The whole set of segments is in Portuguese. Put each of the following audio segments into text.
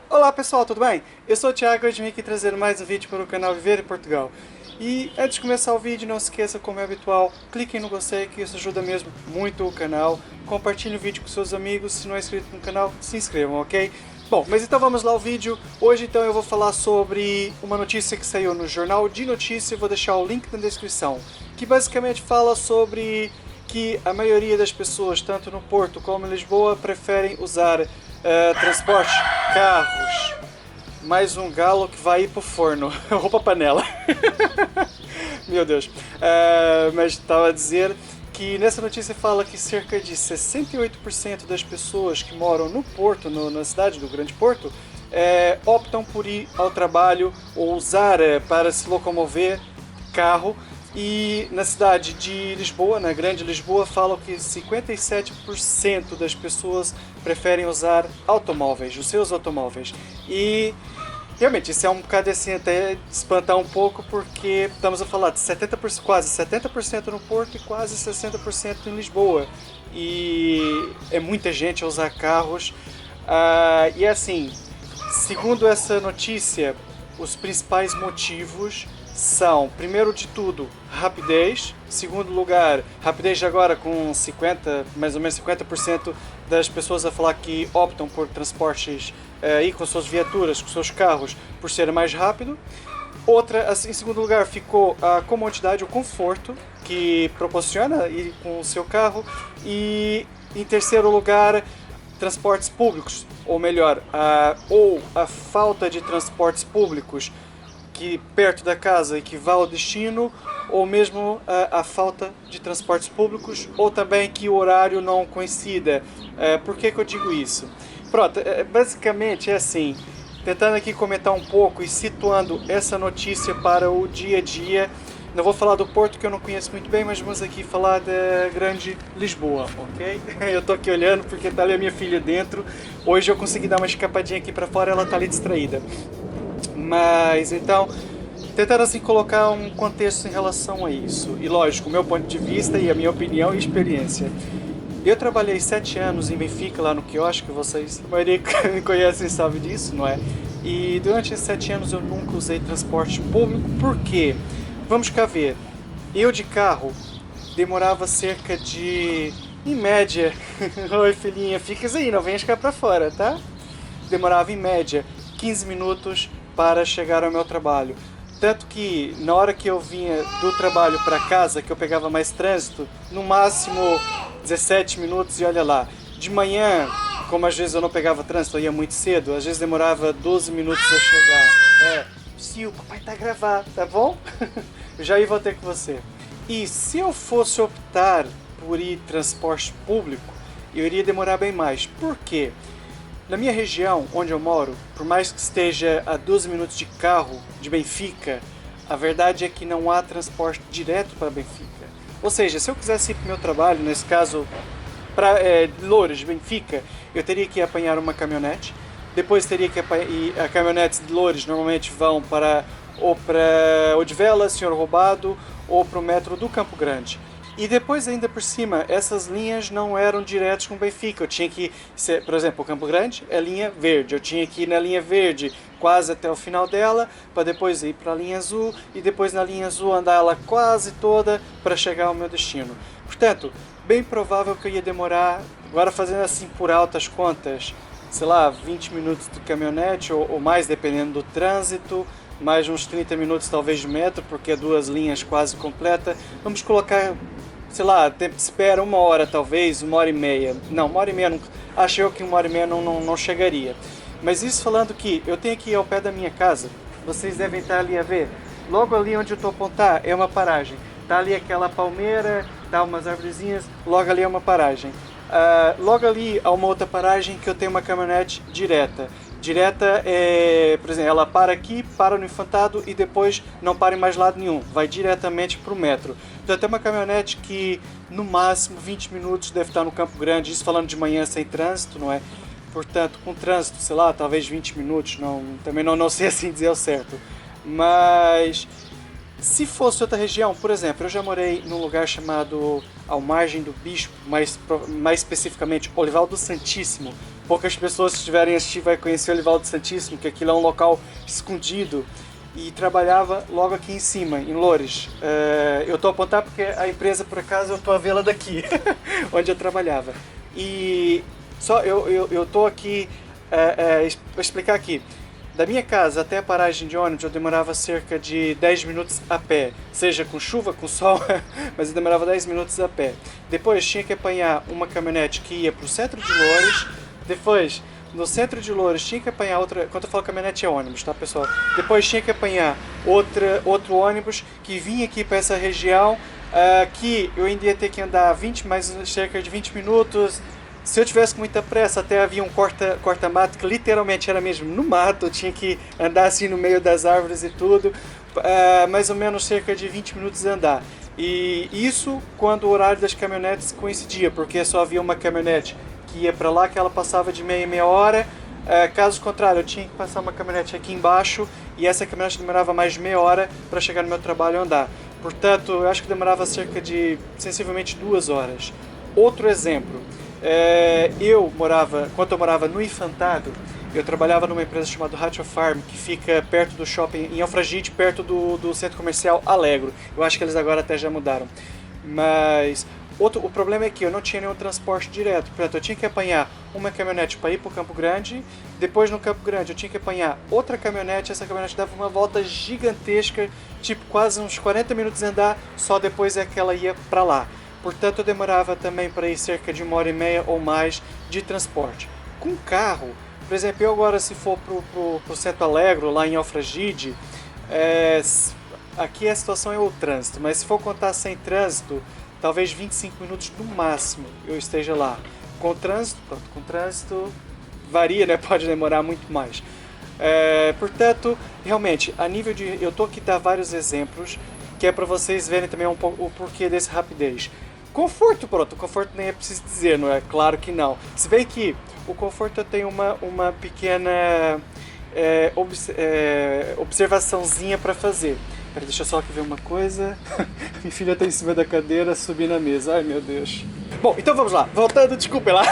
Olá pessoal, tudo bem? Eu sou o Thiago e hoje vim aqui trazer mais um vídeo para o canal Viver em Portugal. E antes de começar o vídeo, não se esqueça, como é habitual, cliquem no gostei que isso ajuda mesmo muito o canal. Compartilhe o vídeo com seus amigos, se não é inscrito no canal, se inscrevam, ok? Bom, mas então vamos lá ao vídeo. Hoje então eu vou falar sobre uma notícia que saiu no Jornal de Notícia, vou deixar o link na descrição, que basicamente fala sobre que a maioria das pessoas, tanto no Porto como em Lisboa, preferem usar transporte, carros. Mais um galo que vai ir pro forno. Roupa panela. Meu Deus. Mas estava a dizer que nessa notícia fala que cerca de 68% das pessoas que moram no Porto, na cidade do Grande Porto, optam por ir ao trabalho ou usar para se locomover carro. E na cidade de Lisboa, na Grande Lisboa, falam que 57% das pessoas preferem usar automóveis, os seus automóveis. E realmente isso é um bocado assim, até de espantar um pouco, porque estamos a falar de 70%, quase 70% no Porto e quase 60% em Lisboa. E é muita gente a usar carros. E assim, segundo essa notícia, os principais motivos são, primeiro de tudo, rapidez. Segundo lugar, rapidez agora com 50, mais ou menos 50% das pessoas a falar que optam por transportes e com suas viaturas, com seus carros, por ser mais rápido. Outra, em segundo lugar, ficou a comodidade, o conforto que proporciona ir com o seu carro. E em terceiro lugar, transportes públicos, ou melhor, a falta de transportes públicos que perto da casa e que vá ao destino, ou mesmo a falta de transportes públicos, ou também que o horário não coincida. Por que eu digo isso? Pronto, basicamente é assim, tentando aqui comentar um pouco e situando essa notícia para o dia a dia. Não vou falar do Porto, que eu não conheço muito bem, mas vamos aqui falar da Grande Lisboa, ok? Eu tô aqui olhando porque tá ali a minha filha dentro. Hoje eu consegui dar uma escapadinha aqui para fora, ela tá ali distraída. Mas então, tentando assim colocar um contexto em relação a isso. E lógico, o meu ponto de vista e a minha opinião e experiência. Eu trabalhei 7 anos em Benfica, lá no quiosque, vocês, a maioria que me conhecem sabe disso, não é? E durante esses 7 anos eu nunca usei transporte público, por quê? Vamos cá ver. Eu de carro demorava cerca de, em média, oi filhinha, fica aí, não venha cá pra fora, tá? Demorava em média 15 minutos para chegar ao meu trabalho. Tanto que na hora que eu vinha do trabalho para casa, que eu pegava mais trânsito, no máximo 17 minutos e olha lá. De manhã, como às vezes eu não pegava trânsito, eu ia muito cedo, às vezes demorava 12 minutos para chegar. Se o papai tá a gravar, tá bom? Eu já ia voltar com você. E se eu fosse optar por ir transporte público, eu iria demorar bem mais. Por quê? Na minha região, onde eu moro, por mais que esteja a 12 minutos de carro de Benfica, a verdade é que não há transporte direto para Benfica. Ou seja, se eu quisesse ir para o meu trabalho, nesse caso, para Loures, Benfica, eu teria que apanhar uma caminhonete, depois teria que apanhar, e a caminhonetes de Loures normalmente vão para Odivelas, Senhor Roubado, ou para o metro do Campo Grande. E depois, ainda por cima, essas linhas não eram diretas com o Benfica. Eu tinha que ir, por exemplo, o Campo Grande é linha verde. Eu tinha que ir na linha verde quase até o final dela, para depois ir para a linha azul, e depois na linha azul andar ela quase toda para chegar ao meu destino. Portanto, bem provável que eu ia demorar, agora fazendo assim por altas contas, sei lá, 20 minutos de caminhonete ou mais, dependendo do trânsito, mais uns 30 minutos talvez de metro, porque é duas linhas quase completas. Vamos colocar, sei lá, tempo de espera 1 hora talvez, 1 hora e meia. Não, 1 hora e meia, não, acho eu que 1 hora e meia não chegaria. Mas isso falando que eu tenho que ir ao pé da minha casa, vocês devem estar ali a ver. Logo ali onde eu estou a apontar é uma paragem. Tá ali aquela palmeira, tá umas arvorezinhas, logo ali é uma paragem. Logo ali há uma outra paragem que eu tenho uma caminhonete direta. Direta é, por exemplo, ela para aqui, para no Infantado e depois não para em mais lado nenhum, vai diretamente para o metro. Então tem uma caminhonete que no máximo 20 minutos deve estar no Campo Grande, isso falando de manhã sem trânsito, não é? Portanto, com trânsito, sei lá, talvez 20 minutos, também não sei assim dizer ao certo. Mas Se fosse outra região, por exemplo, eu já morei num lugar chamado Ao Margem do Bispo, mais especificamente Olival do Santíssimo. Poucas pessoas que estiverem assistindo vai conhecer o Olival do Santíssimo, que aquilo é um local escondido. E trabalhava logo aqui em cima, em Loures. Eu estou a apontar porque a empresa, por acaso, eu estou a vê-la daqui, onde eu trabalhava. E só eu estou aqui para explicar aqui. Da minha casa até a paragem de ônibus eu demorava cerca de 10 minutos a pé, seja com chuva, com sol, mas eu demorava 10 minutos a pé. Depois tinha que apanhar uma caminhonete que ia para o centro de Loures, depois no centro de Loures tinha que apanhar outra, quando eu falo caminhonete é ônibus, tá pessoal? Depois tinha que apanhar outro ônibus que vinha aqui para essa região, que eu ainda ia ter que andar mais cerca de 20 minutos. Se eu tivesse com muita pressa, até havia um corta-mato, que literalmente era mesmo no mato, eu tinha que andar assim no meio das árvores e tudo, mais ou menos cerca de 20 minutos de andar. E isso quando o horário das caminhonetes coincidia, porque só havia uma caminhonete que ia para lá, que ela passava de meia em meia hora. Caso contrário, eu tinha que passar uma caminhonete aqui embaixo, e essa caminhonete demorava mais de meia hora para chegar no meu trabalho e andar. Portanto, eu acho que demorava cerca de, sensivelmente, 2 horas. Outro exemplo. Quando eu morava no Infantado, eu trabalhava numa empresa chamada Ratio Farm, que fica perto do shopping em Alfragide, perto do centro comercial Alegro. Eu acho que eles agora até já mudaram. Mas o problema é que eu não tinha nenhum transporte direto. Portanto, eu tinha que apanhar uma caminhonete para ir para o Campo Grande. Depois, no Campo Grande, eu tinha que apanhar outra caminhonete. Essa caminhonete dava uma volta gigantesca, tipo quase uns 40 minutos de andar, só depois é que ela ia para lá. Portanto, eu demorava também para ir cerca de 1h30 ou mais de transporte. Com carro, por exemplo, eu agora se for para o Centro Alegro, lá em Alfragide, aqui a situação é o trânsito, mas se for contar sem trânsito, talvez 25 minutos no máximo eu esteja lá. Com trânsito varia, né? Pode demorar muito mais. Portanto, realmente, a nível de... Eu estou aqui a dar vários exemplos, que é para vocês verem também um pouco o porquê desse rapidez. Conforto, conforto nem é preciso dizer, não é? Claro que não. Se bem que o conforto eu tenho uma pequena observaçãozinha para fazer. Pera, deixa eu só aqui ver uma coisa. Minha filha está em cima da cadeira, subi na mesa. Ai, meu Deus. Bom, então vamos lá. Voltando, desculpe lá.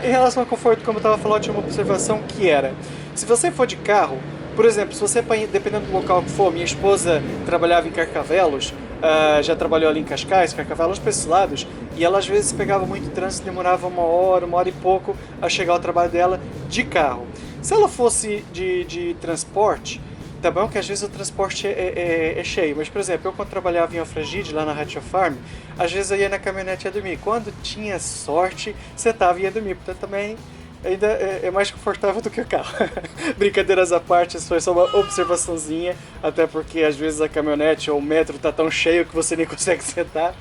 Em relação ao conforto, como eu estava falando, tinha uma observação que era: se você for de carro, por exemplo, se você, dependendo do local que for, minha esposa trabalhava em Carcavelos, já trabalhou ali em Cascais, Carcavelos para esses lados, e ela às vezes pegava muito trânsito, demorava 1 hora e pouco a chegar ao trabalho dela de carro. Se ela fosse de transporte, tá bom que às vezes o transporte é cheio, mas por exemplo, eu quando trabalhava em Alfragide, lá na Ratio Farm, às vezes eu ia na caminhonete e ia dormir. Quando tinha sorte, sentava e ia dormir, portanto também ainda é mais confortável do que o carro. Brincadeiras à parte, isso foi só uma observaçãozinha, até porque às vezes a caminhonete ou o metro tá tão cheio que você nem consegue sentar.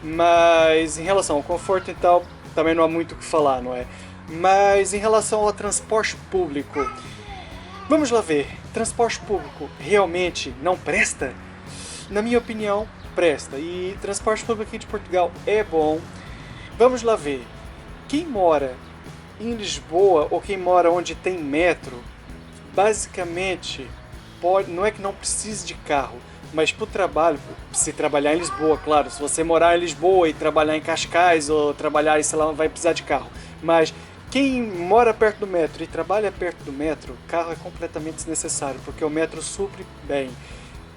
Mas em relação ao conforto e tal, também não há muito o que falar, não é? Mas em relação ao transporte público, vamos lá ver, transporte público realmente não presta? Na minha opinião, presta. E transporte público aqui de Portugal é bom. Vamos lá ver, quem mora em Lisboa ou quem mora onde tem metro, basicamente, não é que não precise de carro, mas para o trabalho, se trabalhar em Lisboa, claro, se você morar em Lisboa e trabalhar em Cascais ou trabalhar em, sei lá, vai precisar de carro. Mas quem mora perto do metro e trabalha perto do metro, carro é completamente desnecessário, porque o metro supre bem.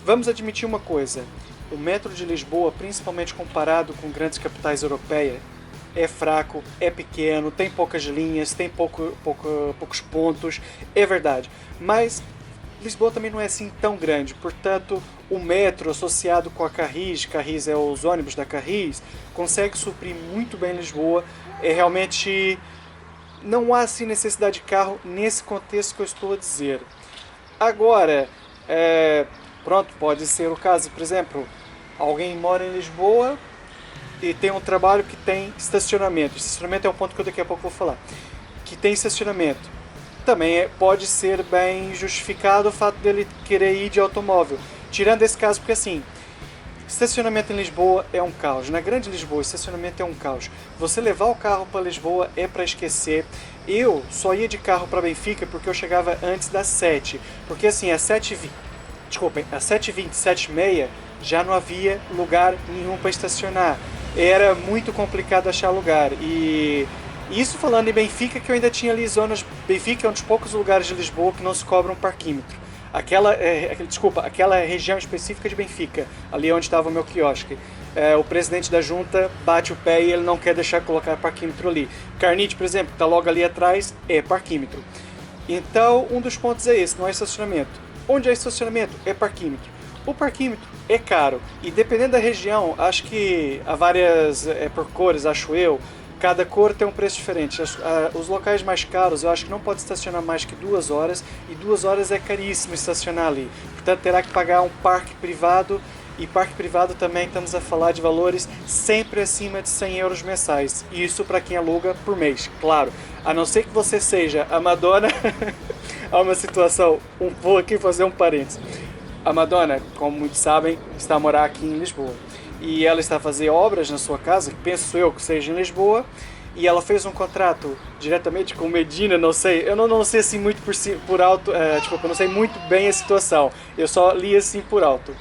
Vamos admitir uma coisa, o metro de Lisboa, principalmente comparado com grandes capitais europeias, é fraco, é pequeno, tem poucas linhas, tem poucos pontos, é verdade. Mas Lisboa também não é assim tão grande, portanto o metro associado com a Carris é os ônibus da Carris, consegue suprir muito bem Lisboa. Realmente não há assim necessidade de carro nesse contexto que eu estou a dizer. Agora, pode ser o caso, por exemplo, alguém mora em Lisboa e tem um trabalho que tem estacionamento. Estacionamento é um ponto que eu daqui a pouco vou falar. Que tem estacionamento. Também pode ser bem justificado o fato dele querer ir de automóvel. Tirando esse caso, porque assim, estacionamento em Lisboa é um caos. Na grande Lisboa, estacionamento é um caos. Você levar o carro para Lisboa é para esquecer. Eu só ia de carro para Benfica porque eu chegava antes das 7. Porque assim, às 7h20, desculpem, às 7h20, 7h30, já não havia lugar nenhum para estacionar. Era muito complicado achar lugar. E isso falando em Benfica, que eu ainda tinha ali zonas... Benfica é um dos poucos lugares de Lisboa que não se cobra um parquímetro. Aquela região específica de Benfica, ali onde estava o meu quiosque. O presidente da junta bate o pé e ele não quer deixar colocar parquímetro ali. Carnide, por exemplo, que está logo ali atrás, é parquímetro. Então, um dos pontos é esse, não é estacionamento. Onde é estacionamento? É parquímetro. O parquímetro é caro e dependendo da região, acho que há várias, por cores, acho eu, cada cor tem um preço diferente. Os locais mais caros eu acho que não pode estacionar mais que 2 horas e 2 horas é caríssimo estacionar ali. Portanto, terá que pagar um parque privado e parque privado também estamos a falar de valores sempre acima de 100 euros mensais. E isso para quem aluga por mês, claro. A não ser que você seja a Madonna. Há uma situação, vou aqui fazer um parênteses. A Madonna, como muitos sabem, está a morar aqui em Lisboa. E ela está a fazer obras na sua casa, que penso eu que seja em Lisboa. E ela fez um contrato diretamente com Medina, não sei. Eu não sei assim muito por alto, eu não sei muito bem a situação. Eu só li assim por alto.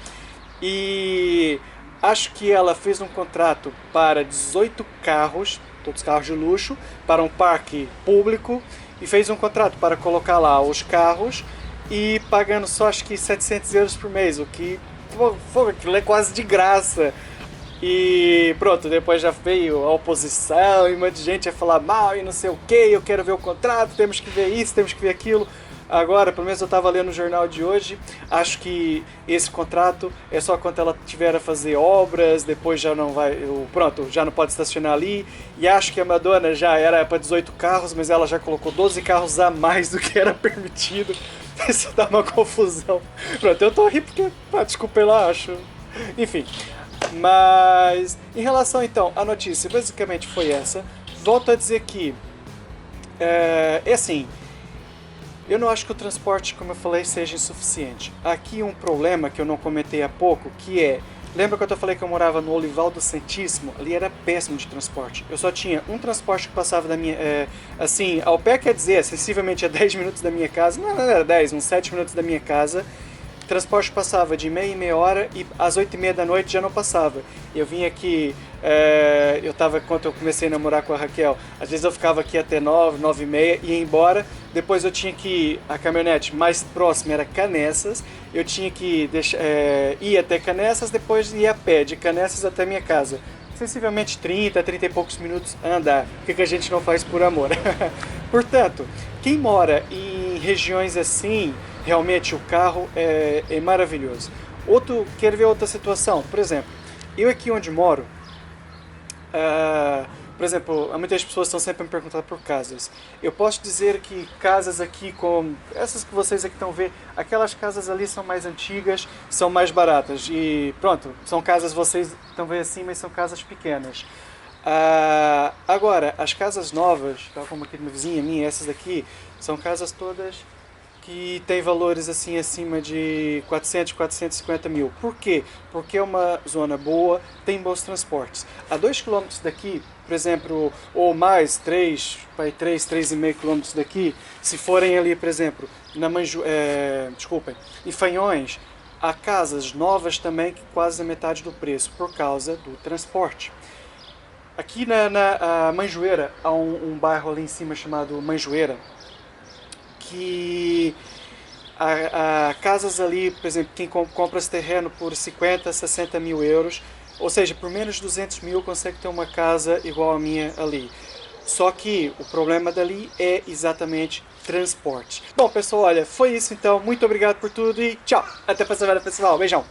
E acho que ela fez um contrato para 18 carros, todos carros de luxo, para um parque público. E fez um contrato para colocar lá os carros e pagando só acho que 700 euros por mês, o que aquilo é quase de graça. E pronto, depois já veio a oposição e um monte de gente ia falar mal e não sei o que, eu quero ver o contrato, temos que ver isso, temos que ver aquilo. Agora, pelo menos eu estava lendo no jornal de hoje, acho que esse contrato é só quando ela tiver a fazer obras, depois já não vai, pronto, já não pode estacionar ali. E acho que a Madonna já era para 18 carros, mas ela já colocou 12 carros a mais do que era permitido. Isso dá uma confusão. Pronto, eu tô rindo porque, desculpa lá, acho. Enfim. Mas, em relação então à notícia, basicamente foi essa. Volto a dizer que, é assim, eu não acho que o transporte, como eu falei, seja insuficiente. Aqui um problema que eu não comentei há pouco, que é... Lembra que eu falei que eu morava no Olival do Santíssimo? Ali era péssimo de transporte. Eu só tinha um transporte que passava da minha... assim, ao pé quer dizer, acessivamente a 10 minutos da minha casa. Não era 10, uns 7 minutos da minha casa. O transporte passava de meia em meia hora e às 8h30 da noite já não passava. Eu vim aqui... eu tava, quando eu comecei a namorar com a Raquel, às vezes eu ficava aqui até 9, 9h30 e ia embora. Depois eu tinha que ir, a caminhonete mais próxima era Canessas, eu tinha que ir até Canessas, depois ir a pé de Canessas até minha casa. Sensivelmente 30 e poucos minutos a andar. O que a gente não faz por amor? Portanto, quem mora em regiões assim, realmente o carro é maravilhoso. Quer ver outra situação? Por exemplo, eu aqui onde moro, por exemplo, muitas pessoas estão sempre a me perguntar por casas. Eu posso dizer que casas aqui, como essas que vocês aqui estão vendo, aquelas casas ali são mais antigas, são mais baratas. E pronto, são casas, vocês estão vendo assim, mas são casas pequenas. Agora, as casas novas, como aqui de uma vizinha minha, essas daqui, são casas todas que tem valores assim acima de 400, 450 mil. Por quê? Porque é uma zona boa, tem bons transportes. A 2 km daqui, por exemplo, ou mais, 3,5 km daqui, se forem ali, por exemplo, em Fanhões, há casas novas também que quase a metade do preço, por causa do transporte. Aqui na Manjoeira, há um bairro ali em cima chamado Manjoeira, que há casas ali, por exemplo, quem compra esse terreno por 50, 60 mil euros, ou seja, por menos de 200 mil consegue ter uma casa igual a minha ali. Só que o problema dali é exatamente transporte. Bom, pessoal, olha, foi isso então. Muito obrigado por tudo e tchau. Até a próxima, pessoal. Beijão.